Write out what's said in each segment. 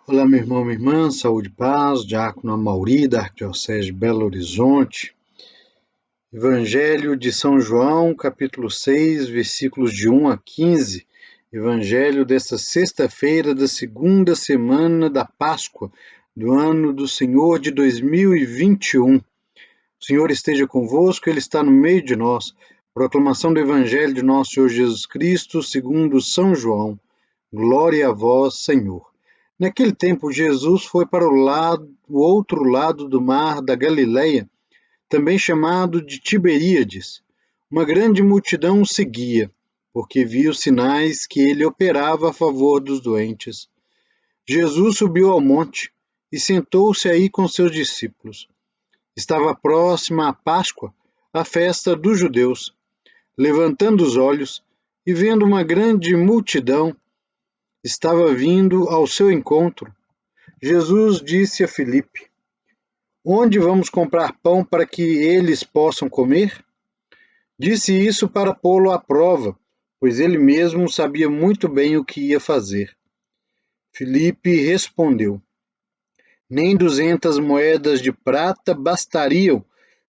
Olá, meu irmão, minha irmã, saúde e paz, diácono Amauri, da Arquidiocese de Belo Horizonte. Evangelho de São João, capítulo 6, versículos de 1 a 15. Evangelho desta sexta-feira da segunda semana da Páscoa, do ano do Senhor de 2021. O Senhor esteja convosco, Ele está no meio de nós. Proclamação do Evangelho de nosso Senhor Jesus Cristo, segundo São João. Glória a vós, Senhor. Naquele tempo, Jesus foi para o outro lado do mar da Galileia, também chamado de Tiberíades. Uma grande multidão o seguia, porque via os sinais que ele operava a favor dos doentes. Jesus subiu ao monte e sentou-se aí com seus discípulos. Estava próxima a Páscoa, a festa dos judeus. Levantando os olhos e vendo uma grande multidão, estava vindo ao seu encontro, Jesus disse a Filipe: Onde vamos comprar pão para que eles possam comer? Disse isso para pô-lo à prova, pois ele mesmo sabia muito bem o que ia fazer. Filipe respondeu: Nem 200 moedas de prata bastariam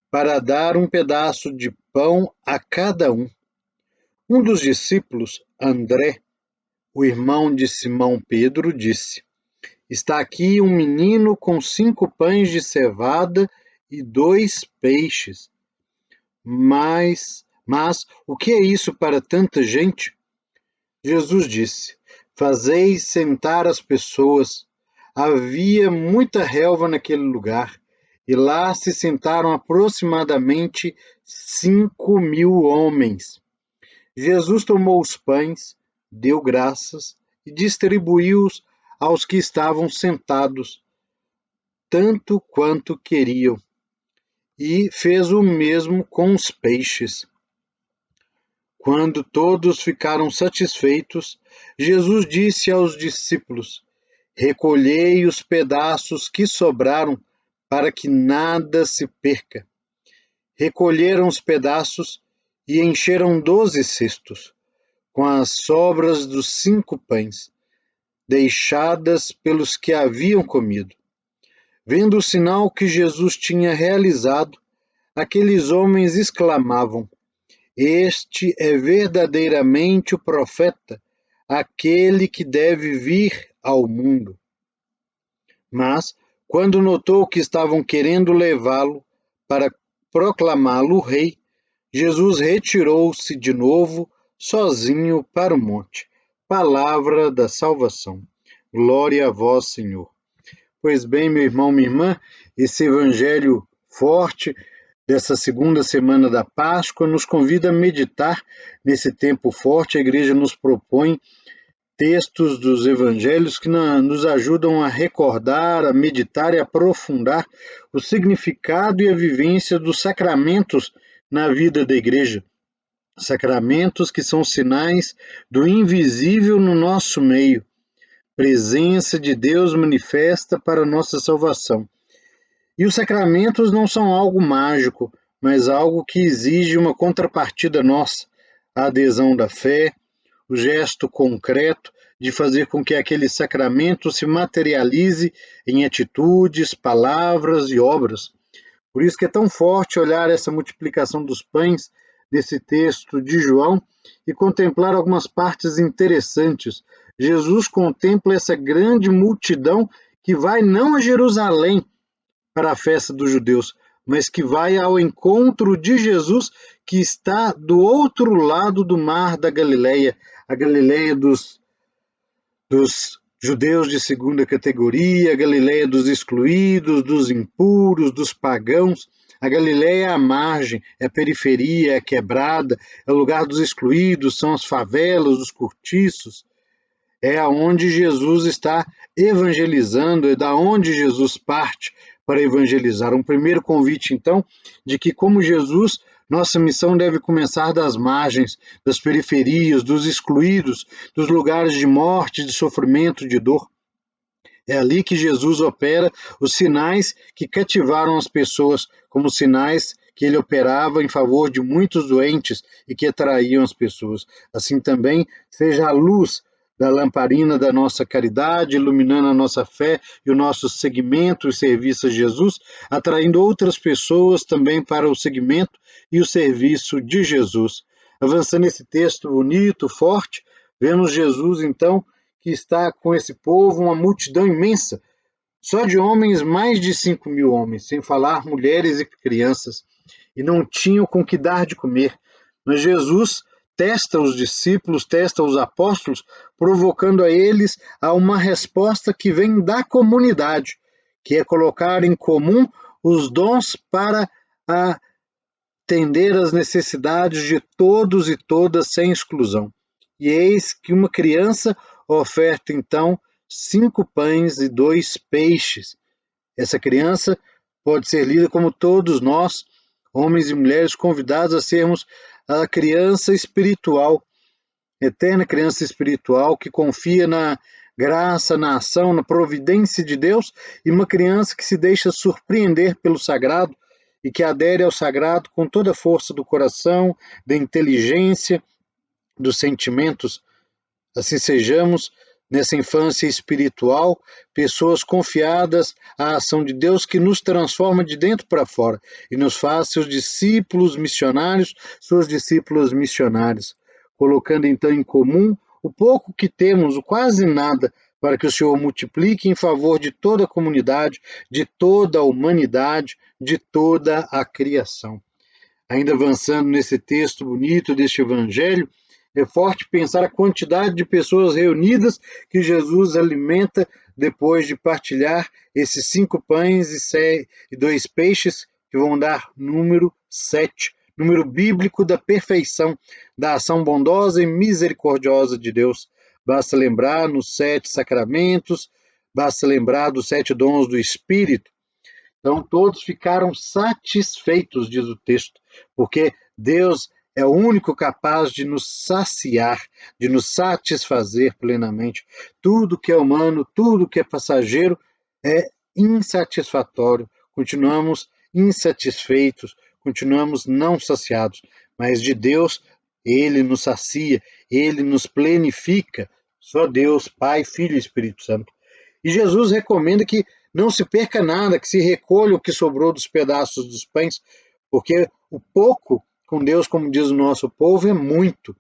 para dar um pedaço de pão a cada um. Um dos discípulos, André, o irmão de Simão Pedro, disse: Está aqui um menino com 5 pães de cevada e 2 peixes. Mas o que é isso para tanta gente? Jesus disse: Fazeis sentar as pessoas. Havia muita relva naquele lugar, e lá se sentaram aproximadamente 5.000 homens. Jesus tomou os pães, deu graças e distribuiu-os aos que estavam sentados, tanto quanto queriam, e fez o mesmo com os peixes. Quando todos ficaram satisfeitos, Jesus disse aos discípulos: Recolhei os pedaços que sobraram, para que nada se perca. Recolheram os pedaços e encheram 12 cestos, com as sobras dos 5 pães, deixadas pelos que haviam comido. Vendo o sinal que Jesus tinha realizado, aqueles homens exclamavam: Este é verdadeiramente o profeta, aquele que deve vir ao mundo. Mas, quando notou que estavam querendo levá-lo para proclamá-lo rei, Jesus retirou-se de novo, sozinho, para o monte. Palavra da salvação. Glória a vós, Senhor. Pois bem, meu irmão, minha irmã, esse evangelho forte dessa segunda semana da Páscoa nos convida a meditar nesse tempo forte. A igreja nos propõe textos dos evangelhos que nos ajudam a recordar, a meditar e aprofundar o significado e a vivência dos sacramentos na vida da igreja. Sacramentos que são sinais do invisível no nosso meio, presença de Deus manifesta para a nossa salvação. E os sacramentos não são algo mágico, mas algo que exige uma contrapartida nossa, a adesão da fé, o gesto concreto de fazer com que aquele sacramento se materialize em atitudes, palavras e obras. Por isso que é tão forte olhar essa multiplicação dos pães desse texto de João e contemplar algumas partes interessantes. Jesus contempla essa grande multidão que vai não a Jerusalém para a festa dos judeus, mas que vai ao encontro de Jesus, que está do outro lado do mar da Galileia, a Galileia dos judeus de segunda categoria, a Galileia dos excluídos, dos impuros, dos pagãos. A Galileia é a margem, é a periferia, é a quebrada, é o lugar dos excluídos, são as favelas, os cortiços. É aonde Jesus está evangelizando, é da onde Jesus parte para evangelizar. Um primeiro convite, então, de que, como Jesus, nossa missão deve começar das margens, das periferias, dos excluídos, dos lugares de morte, de sofrimento, de dor. É ali que Jesus opera os sinais que cativaram as pessoas, como sinais que ele operava em favor de muitos doentes e que atraíam as pessoas. Assim também seja a luz da lamparina da nossa caridade, iluminando a nossa fé e o nosso seguimento e serviço a Jesus, atraindo outras pessoas também para o seguimento e o serviço de Jesus. Avançando esse texto bonito, forte, vemos Jesus, então, que está com esse povo, uma multidão imensa, só de homens, mais de 5.000 homens, sem falar mulheres e crianças, e não tinham com que dar de comer. Mas Jesus testa os discípulos, testa os apóstolos, provocando a eles a uma resposta que vem da comunidade, que é colocar em comum os dons para atender às necessidades de todos e todas, sem exclusão. E eis que uma criança oferta, então, 5 pães e 2 peixes. Essa criança pode ser lida como todos nós, homens e mulheres, convidados a sermos a criança espiritual, eterna criança espiritual, que confia na graça, na ação, na providência de Deus, e uma criança que se deixa surpreender pelo sagrado e que adere ao sagrado com toda a força do coração, da inteligência, dos sentimentos. Assim sejamos, nessa infância espiritual, pessoas confiadas à ação de Deus que nos transforma de dentro para fora e nos faz seus discípulos missionários, suas discípulas missionárias, colocando então em comum o pouco que temos, o quase nada, para que o Senhor multiplique em favor de toda a comunidade, de toda a humanidade, de toda a criação. Ainda avançando nesse texto bonito deste evangelho, é forte pensar a quantidade de pessoas reunidas que Jesus alimenta depois de partilhar esses 5 pães e 2 peixes, que vão dar número 7, número bíblico da perfeição, da ação bondosa e misericordiosa de Deus. Basta lembrar nos 7 sacramentos, basta lembrar dos 7 dons do Espírito. Então todos ficaram satisfeitos, diz o texto, porque Deus é o único capaz de nos saciar, de nos satisfazer plenamente. Tudo que é humano, tudo que é passageiro é insatisfatório. Continuamos insatisfeitos, continuamos não saciados. Mas de Deus, Ele nos sacia, Ele nos plenifica. Só Deus, Pai, Filho e Espírito Santo. E Jesus recomenda que não se perca nada, que se recolha o que sobrou dos pedaços dos pães, porque o pouco com Deus, como diz o nosso povo, é muito.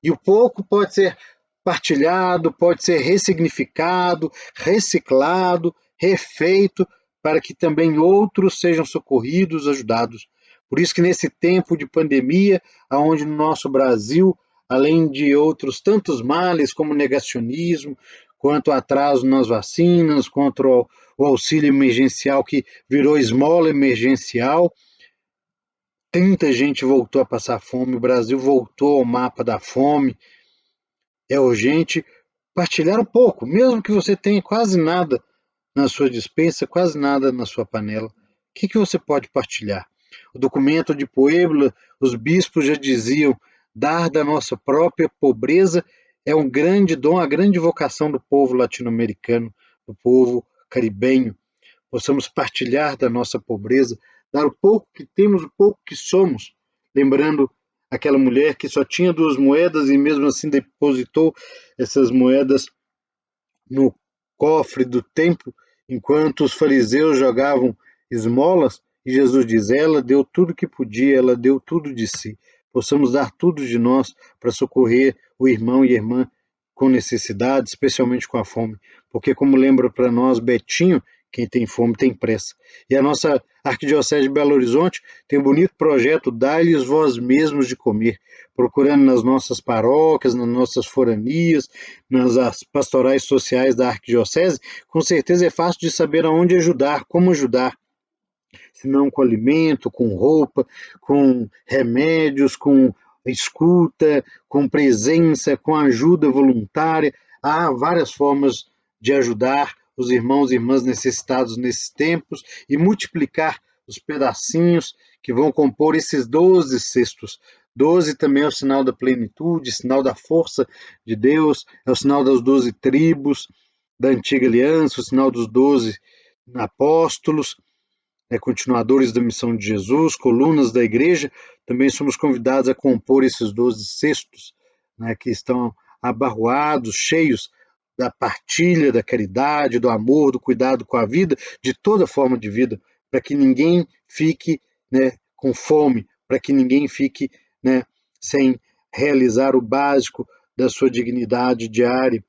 E o pouco pode ser partilhado, pode ser ressignificado, reciclado, refeito, para que também outros sejam socorridos, ajudados. Por isso que nesse tempo de pandemia, onde no nosso Brasil, além de outros tantos males, como negacionismo, quanto atraso nas vacinas, contra o auxílio emergencial que virou esmola emergencial, tanta gente voltou a passar fome, o Brasil voltou ao mapa da fome. É urgente partilhar um pouco, mesmo que você tenha quase nada na sua despensa, quase nada na sua panela. O que você pode partilhar? O documento de Puebla, os bispos já diziam, dar da nossa própria pobreza é um grande dom, a grande vocação do povo latino-americano, do povo caribenho. Possamos partilhar da nossa pobreza, dar o pouco que temos, o pouco que somos, lembrando aquela mulher que só tinha 2 moedas e mesmo assim depositou essas moedas no cofre do templo, enquanto os fariseus jogavam esmolas, e Jesus diz, ela deu tudo que podia, ela deu tudo de si. Possamos dar tudo de nós para socorrer o irmão e a irmã com necessidade, especialmente com a fome, porque como lembra para nós Betinho, quem tem fome tem pressa. E a nossa Arquidiocese de Belo Horizonte tem um bonito projeto, dai-lhes vós mesmos de comer, procurando nas nossas paróquias, nas nossas foranias, nas pastorais sociais da Arquidiocese, com certeza é fácil de saber aonde ajudar, como ajudar, se não com alimento, com roupa, com remédios, com escuta, com presença, com ajuda voluntária. Há várias formas de ajudar os irmãos e irmãs necessitados nesses tempos e multiplicar os pedacinhos que vão compor esses 12 cestos. 12 também é o sinal da plenitude, sinal da força de Deus, é o sinal das 12 tribos da antiga aliança, o sinal dos 12 apóstolos, continuadores da missão de Jesus, colunas da igreja. Também somos convidados a compor esses 12 cestos, que estão abarroados, cheios da partilha, da caridade, do amor, do cuidado com a vida, de toda forma de vida, para que ninguém fique, né, com fome, para que ninguém fique, né, sem realizar o básico da sua dignidade diária.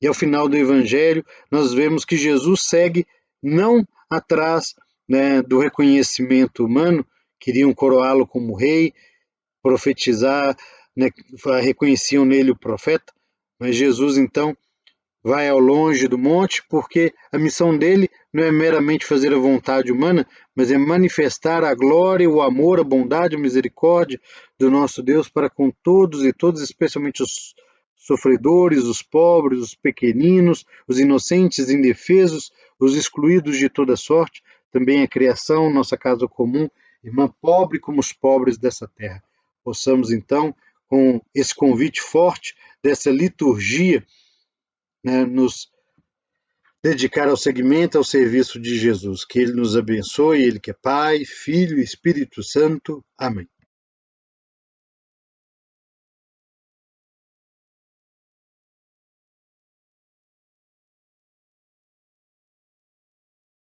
E ao final do Evangelho, nós vemos que Jesus segue não atrás, né, do reconhecimento humano, queriam coroá-lo como rei, profetizar, né, reconheciam nele o profeta, mas Jesus então vai ao longe do monte, porque a missão dele não é meramente fazer a vontade humana, mas é manifestar a glória, o amor, a bondade, a misericórdia do nosso Deus para com todos e todas, especialmente os sofredores, os pobres, os pequeninos, os inocentes, indefesos, os excluídos de toda sorte, também a criação, nossa casa comum, irmã pobre como os pobres dessa terra. Possamos então, com esse convite forte dessa liturgia, né, nos dedicar ao segmento, ao serviço de Jesus. Que Ele nos abençoe, Ele que é Pai, Filho e Espírito Santo. Amém.